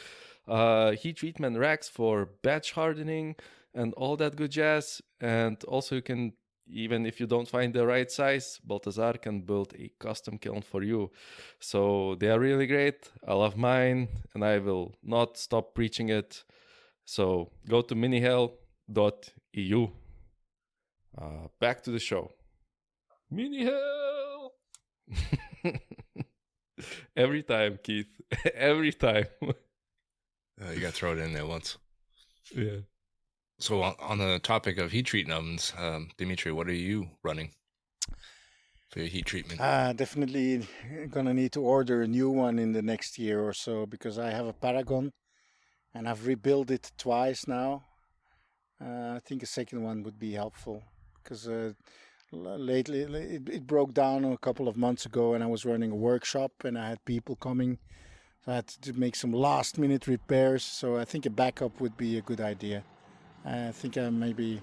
heat treatment racks for batch hardening, and all that good jazz. And also you can, even if you don't find the right size, Baltazar can build a custom kiln for you. So they are really great. I love mine, and I will not stop preaching it. So go to minihell.eu. Back to the show. Minihell! Every time, Keith. Every time. You got to throw it in there once. Yeah. So on the topic of heat treating ovens, Dimitri, what are you running for your heat treatment? Definitely gonna need to order a new one in the next year or so, because I have a Paragon and I've rebuilt it twice now. I think a second one would be helpful because lately it broke down a couple of months ago, and I was running a workshop and I had people coming. So I had to make some last minute repairs. So I think a backup would be a good idea. I think I maybe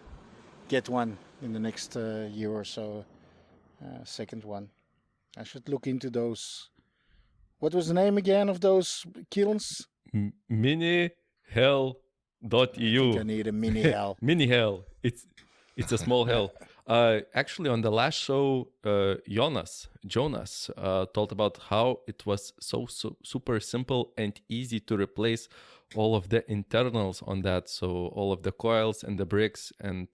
get one in the next year or so. Second one. I should look into those. What was the name again of those kilns? Minihell.eu. I need a mini hell. Mini hell. It's a small hell. Actually, on the last show, Jonas told about how it was so super simple and easy to replace all of the internals on that. So all of the coils and the bricks, and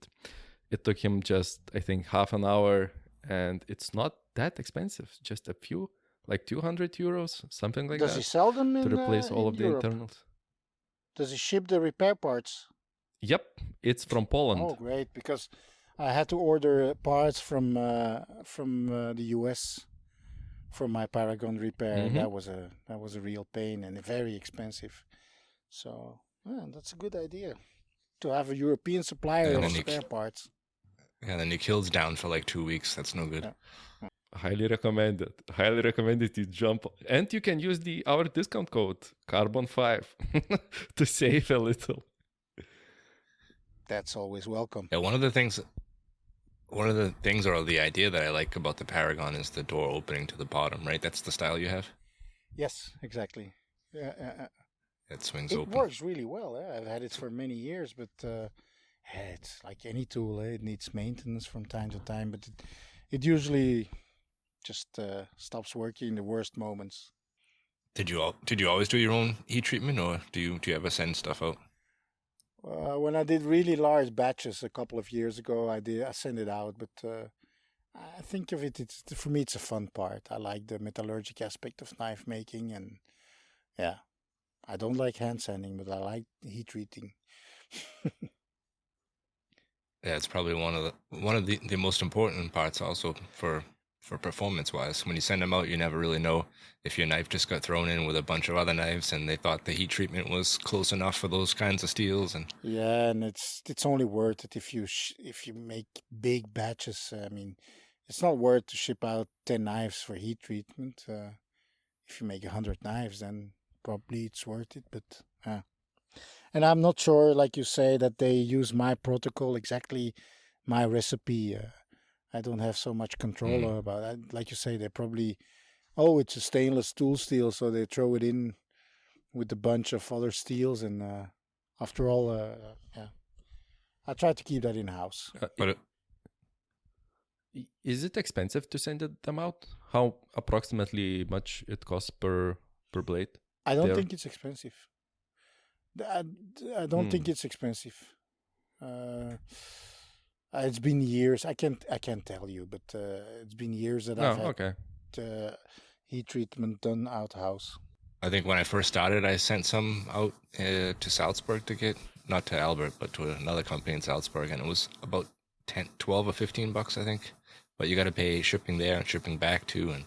it took him just, I think, half an hour, and it's not that expensive. Just a few, like 200 euros, something like Does that. he sell them to replace all of the Europe? internals? Does he ship the repair parts? Yep, it's from Poland. Oh, great! Because I had to order parts from the US for my Paragon repair. Mm-hmm. That was a real pain and very expensive. So that's a good idea to have a European supplier of spare parts. Yeah, then your kill's down for like 2 weeks. That's no good. Yeah. Highly recommended. Highly recommended you jump. And you can use our discount code, Carbon5, to save a little. That's always welcome. Yeah, one of the things or the idea that I like about the Paragon is the door opening to the bottom, right? That's the style you have? Yes, exactly. Yeah, it swings it open. It works really well. I've had it for many years, but it's like any tool. It needs maintenance from time to time, but it usually just stops working in the worst moments. Did you always do your own heat treatment, or do you ever send stuff out? When I did really large batches a couple of years ago, I sent it out, but I think of it, for me, it's a fun part. I like the metallurgic aspect of knife making, and I don't like hand sanding, but I like heat treating. Yeah, it's probably one of the most important parts also for performance wise. When you send them out, you never really know if your knife just got thrown in with a bunch of other knives and they thought the heat treatment was close enough for those kinds of steels. And and it's only worth it if you make big batches. I mean, it's not worth to ship out 10 knives for heat treatment. If you make 100 knives, then probably it's worth it. But and I'm not sure, like you say, that they use my protocol exactly, my recipe. I don't have so much control about it. Like you say, they probably, it's a stainless tool steel, so they throw it in with a bunch of other steels. And after all, I try to keep that in house. Is it expensive to send them out? How approximately much it costs per blade? I don't think it's expensive. I don't think it's expensive. It's been years. I can't tell you, but it's been years that I've had heat treatment done out house. I think when I first started, I sent some out to Salzburg to get, not to Albert, but to another company in Salzburg, and it was about 12 or 15 bucks, I think. But you got to pay shipping there and shipping back too. And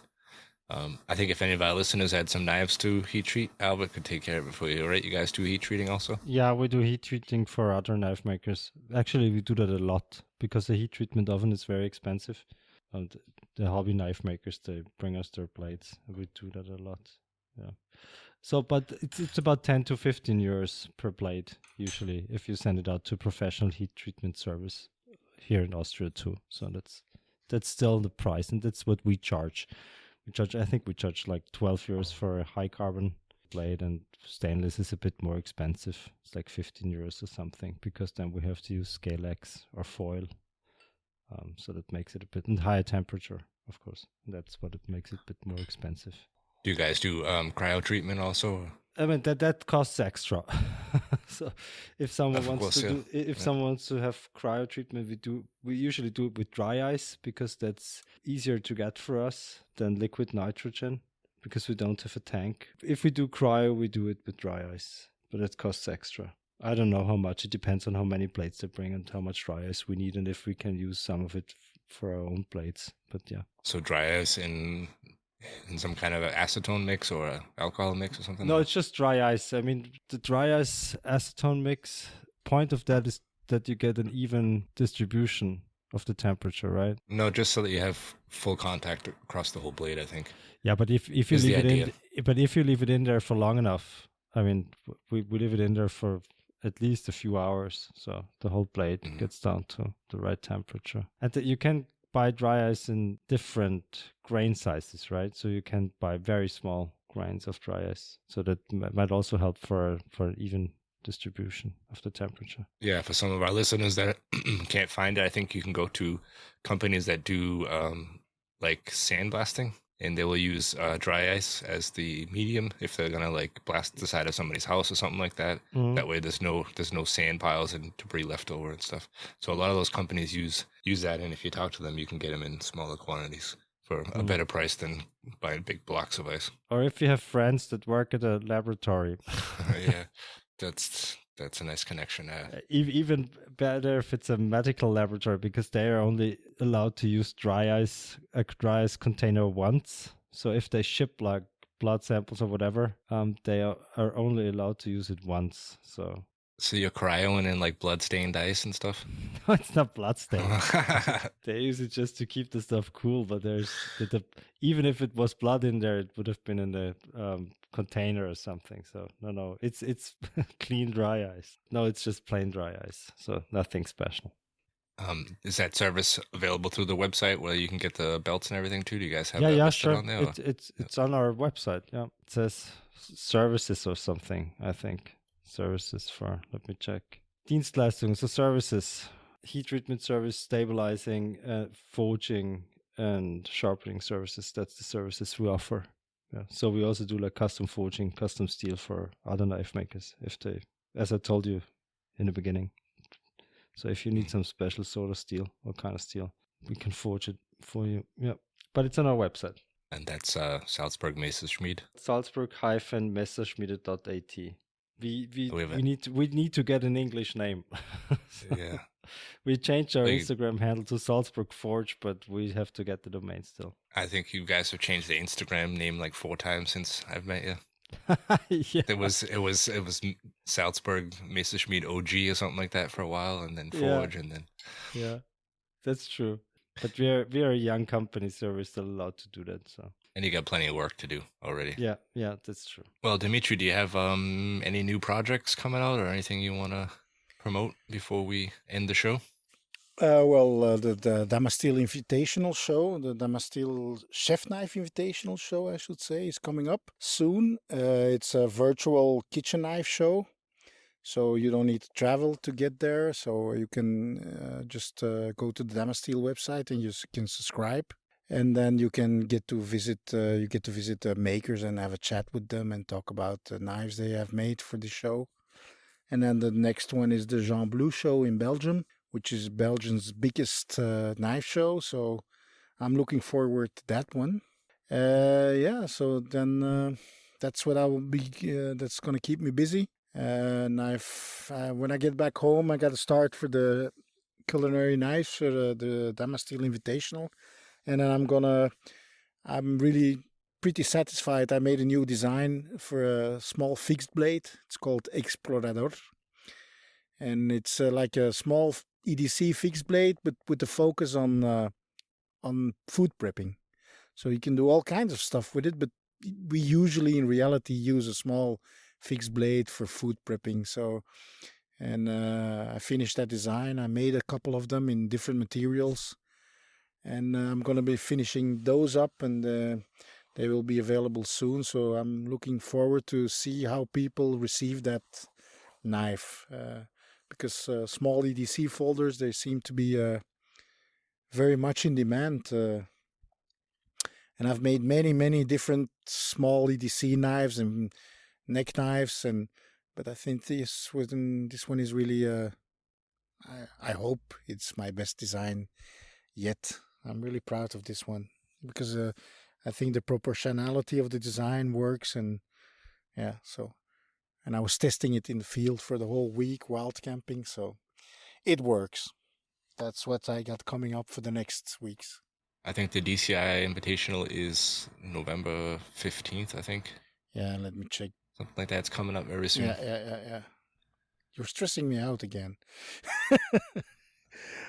I think if any of our listeners had some knives to heat treat, Albert could take care of it for you, right? You guys do heat treating also? Yeah, we do heat treating for other knife makers. Actually, we do that a lot because the heat treatment oven is very expensive. And the hobby knife makers, they bring us their blades. We do that a lot. Yeah. So, but it's about 10 to 15 euros per blade, usually, if you send it out to professional heat treatment service here in Austria too. So that's still the price, and that's what we charge. I think we charge like 12 euros for a high carbon blade, and stainless is a bit more expensive. It's like 15 euros or something, because then we have to use scale X or foil. So that makes it a bit, and higher temperature, of course. That's what it makes it a bit more expensive. Do you guys do cryo treatment also? I mean, that costs extra. So if someone someone wants to have cryo treatment, we usually do it with dry ice, because that's easier to get for us than liquid nitrogen, because we don't have a tank. If we do cryo, we do it with dry ice, but it costs extra. I don't know how much. It depends on how many plates they bring and how much dry ice we need, and if we can use some of it for our own plates. But yeah. So dry ice in in some kind of an acetone mix or a alcohol mix or something? No, it's just dry ice. I mean, the dry ice acetone mix, point of that is that you get an even distribution of the temperature, right? No, just so that you have full contact across the whole blade, I think. Yeah, but if you Is the leave it in, idea. but if you leave it in there for long enough, I mean, we leave it in there for at least a few hours, so the whole blade gets down to the right temperature. And you can buy dry ice in different grain sizes, right? So you can buy very small grains of dry ice, so that might also help for an even distribution of the temperature. Yeah, for some of our listeners that can't find it, I think you can go to companies that do like sandblasting, and they will use dry ice as the medium if they're gonna like blast the side of somebody's house or something like that. That way, there's no sand piles and debris left over and stuff. So a lot of those companies use that, and if you talk to them, you can get them in smaller quantities for a better price than buying big blocks of ice. Or if you have friends that work at a laboratory. Yeah, that's a nice connection. Even better if it's a medical laboratory, because they are only allowed to use a dry ice container once. So if they ship like blood samples or whatever, they are only allowed to use it once. So you're cryoing in like blood-stained ice and stuff? No, it's not bloodstained. They use it just to keep the stuff cool. But even if it was blood in there, it would have been in the container or something. So no, it's clean dry ice. No, it's just plain dry ice. So nothing special. Is that service available through the website where you can get the belts and everything too? Do you guys have that yeah, listed sure. on there? It's on our website. Yeah, it says services or something, I think. Services for, let me check. Dienstleistungen, so services, heat treatment service, stabilizing, forging, and sharpening services. That's the services we offer. Yeah. So we also do like custom forging, custom steel for other knife makers, if they, as I told you in the beginning. So if you need some special sort of steel, what kind of steel, we can forge it for you. Yeah, but it's on our website. And that's Salzburg Messerschmied. Salzburg-messerschmiede.at. We need to get an English name. Yeah. We changed our Instagram handle to Salzburg Forge, but we have to get the domain still. I think you guys have changed the Instagram name like 4 times since I've met you. Yeah. It was Salzburg Messerschmied OG or something like that for a while, and then Forge, and then that's true. But we are a young company, so we're still allowed to do that. So. And you got plenty of work to do already. Yeah, that's true. Well, Dimitri, do you have any new projects coming out or anything you want to promote before we end the show? The Damastil Invitational Show, the Damastil Chef Knife Invitational Show, I should say, is coming up soon. It's a virtual kitchen knife show, so you don't need to travel to get there. So you can just go to the Damastil website and you can subscribe. And then you get to visit makers and have a chat with them and talk about the knives they have made for the show. And then the next one is the Jean Bleu show in Belgium, which is Belgium's biggest knife show. So I'm looking forward to that one. So then that's what I will be. That's going to keep me busy. And when I get back home, I got to start for the culinary knives for the Damastil Invitational. And then I'm really pretty satisfied. I made a new design for a small fixed blade. It's called Explorador. And it's like a small EDC fixed blade, but with the focus on food prepping. So you can do all kinds of stuff with it, but we usually in reality use a small fixed blade for food prepping. So, and I finished that design. I made a couple of them in different materials. And I'm going to be finishing those up, and they will be available soon. So I'm looking forward to see how people receive that knife. Because small EDC folders, they seem to be very much in demand. And I've made many different small EDC knives and neck knives, but I think this one is really. I hope it's my best design yet. I'm really proud of this one because I think the proportionality of the design works, and I was testing it in the field for the whole week wild camping, so it works. That's what I got coming up for the next weeks. I think the DCI Invitational is November 15th, I think. Yeah, let me check. Something like that. It's coming up very soon. Yeah. You're stressing me out again.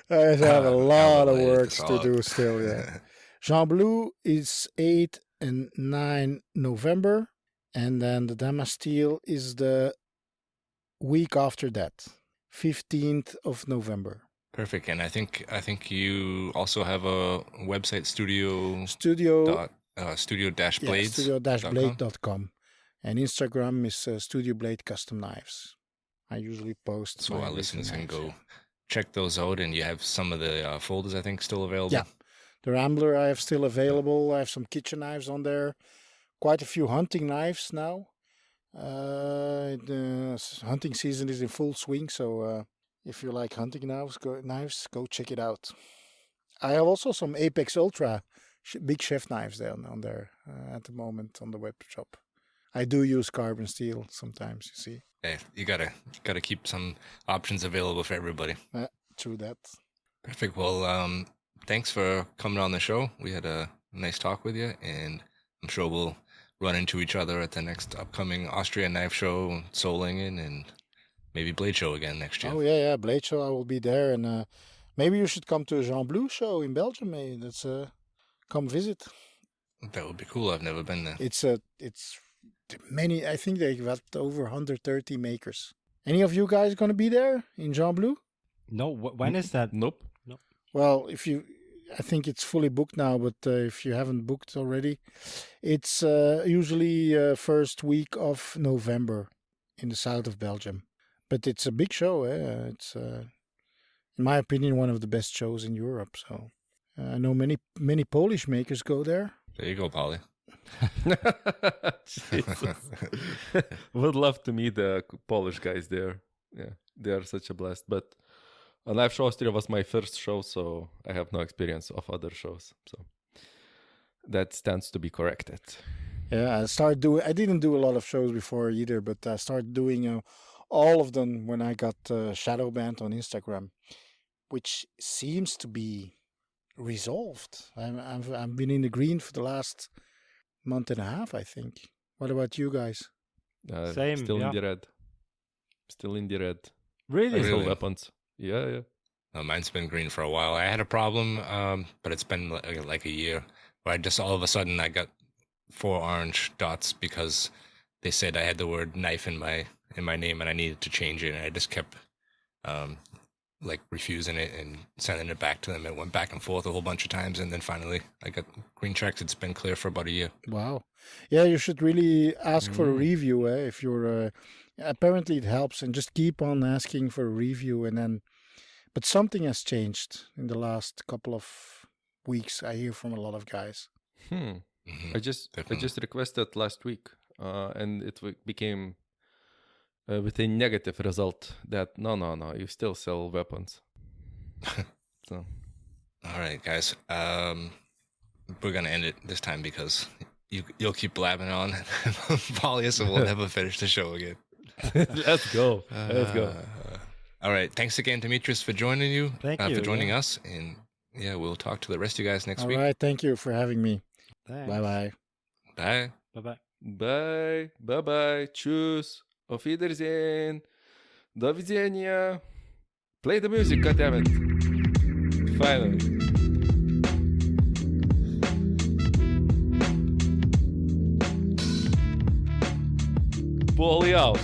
I have a lot of work to do still, yeah. Jean Bleu is 8 and 9 November, and then the Damasteel is the week after that, 15th of November. Perfect. And I think you also have a website, studio-blades. Studio-blade.com. And Instagram is Studio Blade Custom Knives. I usually post. So our listeners can go check those out, and you have some of the folders, I think, still available. Yeah. The Rambler I have still available. I have some kitchen knives on there. Quite a few hunting knives now. The hunting season is in full swing, so if you like hunting knives, go check it out. I have also some Apex Ultra big chef knives there on there at the moment on the web shop. I do use carbon steel sometimes, you see. Hey, you gotta keep some options available for everybody. True that. Perfect. Well, thanks for coming on the show. We had a nice talk with you, and I'm sure we'll run into each other at the next upcoming Austrian Knife Show, Solingen, and maybe Blade Show again next year. Oh yeah, Blade Show. I will be there, and maybe you should come to a Jean Bleu show in Belgium. Maybe that's come visit. That would be cool. I've never been there. It's many. I think they got over 130 makers. Any of you guys going to be there in Jean Bleu? No. When is that? Nope. Well, I think it's fully booked now, but if you haven't booked already, it's usually first week of November in the south of Belgium. But it's a big show. It's, in my opinion, one of the best shows in Europe. So I know many Polish makers go there. There you go, Polly. Jesus. Would love to meet the Polish guys there. Yeah, they are such a blast. But Knife Show Austria was my first show, so I have no experience of other shows. So that stands to be corrected. Yeah, I didn't do a lot of shows before either, but I started doing all of them when I got shadow banned on Instagram, which seems to be resolved. I've been in the green for the last month and a half, I think. What about you guys? Same. Still in the red. Still in the red. Really? I sold weapons. Yeah. No, mine's been green for a while. I had a problem, but it's been like a year where I just all of a sudden I got 4 orange dots because they said I had the word knife in my name and I needed to change it, and I just kept refusing it and sending it back to them. It went back and forth a whole bunch of times, and then finally I got green checks. It's been clear for about a year. Wow. Yeah, you should really ask for a review if you're apparently it helps, and just keep on asking for a review, and then but something has changed in the last couple of weeks. I hear from a lot of guys. I just requested last week, and it became with a negative result that no, you still sell weapons. So, all right, guys, we're gonna end it this time because you'll keep blabbing on, Paulius, and we'll never finish the show again. Let's go. All right, thanks again, Dimitris, for joining you. Thank you for joining us, and yeah, we'll talk to the rest of you guys next week. All right, thank you for having me. Thanks. Bye. Bye. Bye. Bye. Tschüss. Auf Wiedersehen. Do widzenia. Play the music, goddammit. Finally. Bully out.